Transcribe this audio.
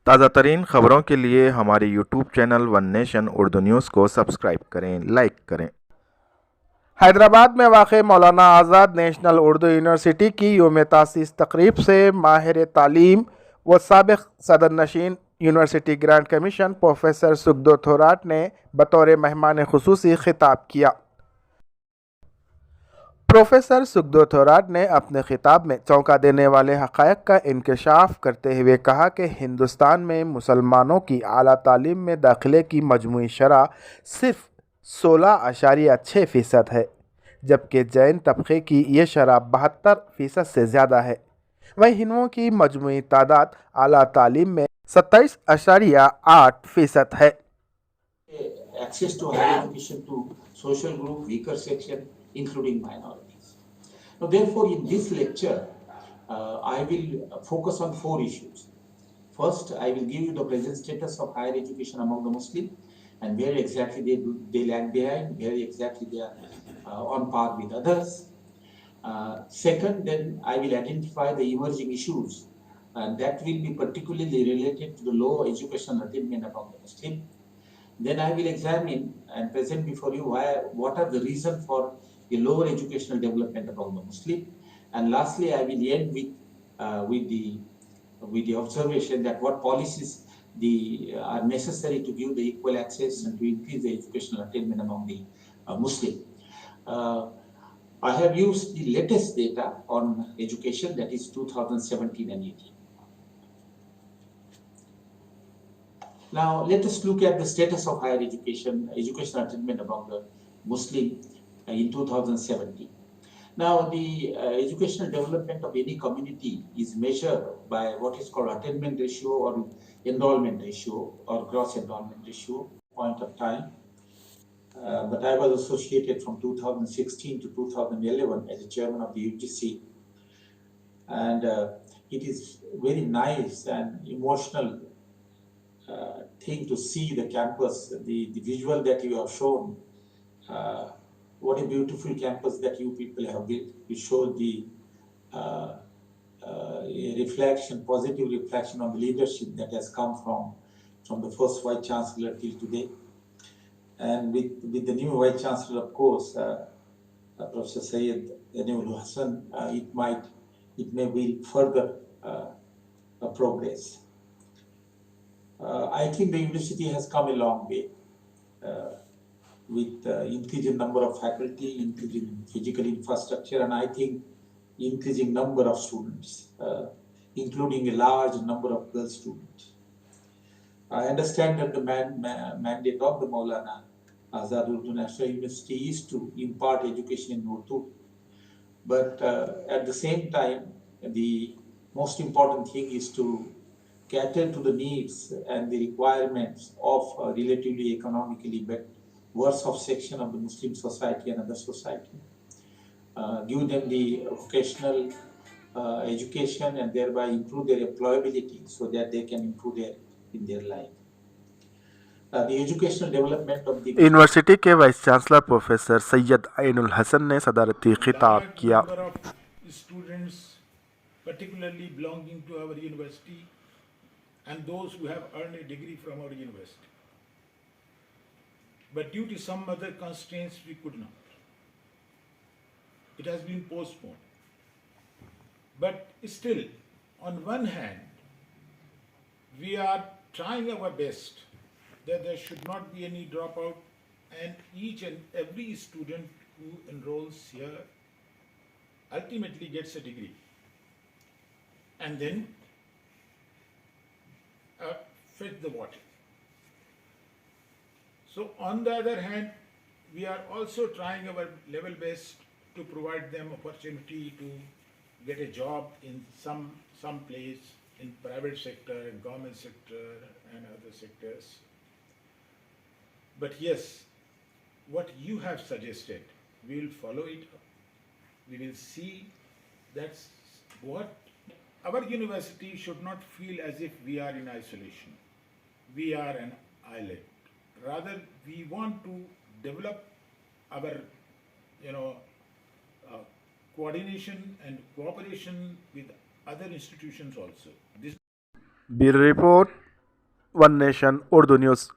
تازہ ترین خبروں کے لیے ہماری YouTube channel one nation Urdu news کو سبسکرائب کریں، لائک کریں۔ حیدرآباد میں واقع مولانا آزاد نیشنل اردو یونیورسٹی کی یوم تاسیس تقریب سے ماہر تعلیم و سابق صدر نشین university grant commission professor Sukhdeo Thorat نے بطور مہمان خصوصی خطاب کیا۔ پروفیسر سکھدیو تھوراٹ نے اپنے خطاب میں چونکا دینے والے حقائق کا انکشاف کرتے ہوئے کہا کہ ہندوستان میں مسلمانوں کی اعلیٰ تعلیم میں داخلے کی مجموعی شرح صرف 16.6% ہے، جبکہ جین طبقے کی یہ شرح 72% سے زیادہ ہے۔ وہیں ہندوؤں کی مجموعی تعداد اعلیٰ تعلیم میں 27.8% ہے۔ Access to higher education to social group, weaker section, including minorities. Now, therefore, in this lecture, I will focus on 4 issues. First, I will give you the present status of higher education among the Muslims and where exactly they lag behind, where exactly they are on par with others. Second, then I will identify the emerging issues and that will be particularly related to the low educational attainment among the Muslims. Then I will examine and present before you what are the reasons for the lower educational development among the Muslims. And lastly, I will end with the observation that what policies are necessary to give the equal access and to increase the educational attainment among the Muslims. I have used the latest data on education, that is 2017 and 18. Now, let us look at the status of higher education, educational attainment among the Muslim in 2017. Now, the educational development of any community is measured by what is called attainment ratio or enrollment ratio or gross enrollment ratio point of time. But I was associated from 2016 to 2011 as a chairman of the UGC. And it is very nice and emotional thing to see the campus, the visual that you have shown. What a beautiful campus that you people have built. You showed the reflection, positive reflection on the leadership that has come from the first Vice Chancellor till today. And with the new Vice Chancellor, of course, Professor Syed Aniul Hassan, it may build further progress. I think the university has come a long way with increasing number of faculty, increasing physical infrastructure, and I think increasing number of students, including a large number of girl students. I understand that the mandate of the Maulana Azad Urdu National University is to impart education in Urdu, but at the same time, the most important thing is to cater to the needs and the requirements of relatively economically worse off section of the Muslim society and other society. Give them the vocational education and thereby improve their employability so that they can improve in their life. The educational development of the university کے vice chancellor professor سید عین الحسن نے صدارتی خطاب کیا۔ Students particularly belonging to our university and those who have earned a degree from our university. But due to some other constraints, we could not. It has been postponed. But still, on one hand, we are trying our best that there should not be any dropout, and each and every student who enrolls here ultimately gets a degree. And then fetch the water. So on the other hand, we are also trying our level best to provide them opportunity to get a job in some place in private sector, in government sector and other sectors. But yes, what you have suggested, we will follow it up. We will see that's what our university should not feel as if we are in isolation. We are an island. Rather, we want to develop our, coordination and cooperation with other institutions also. Bureau report one nation Urdu news.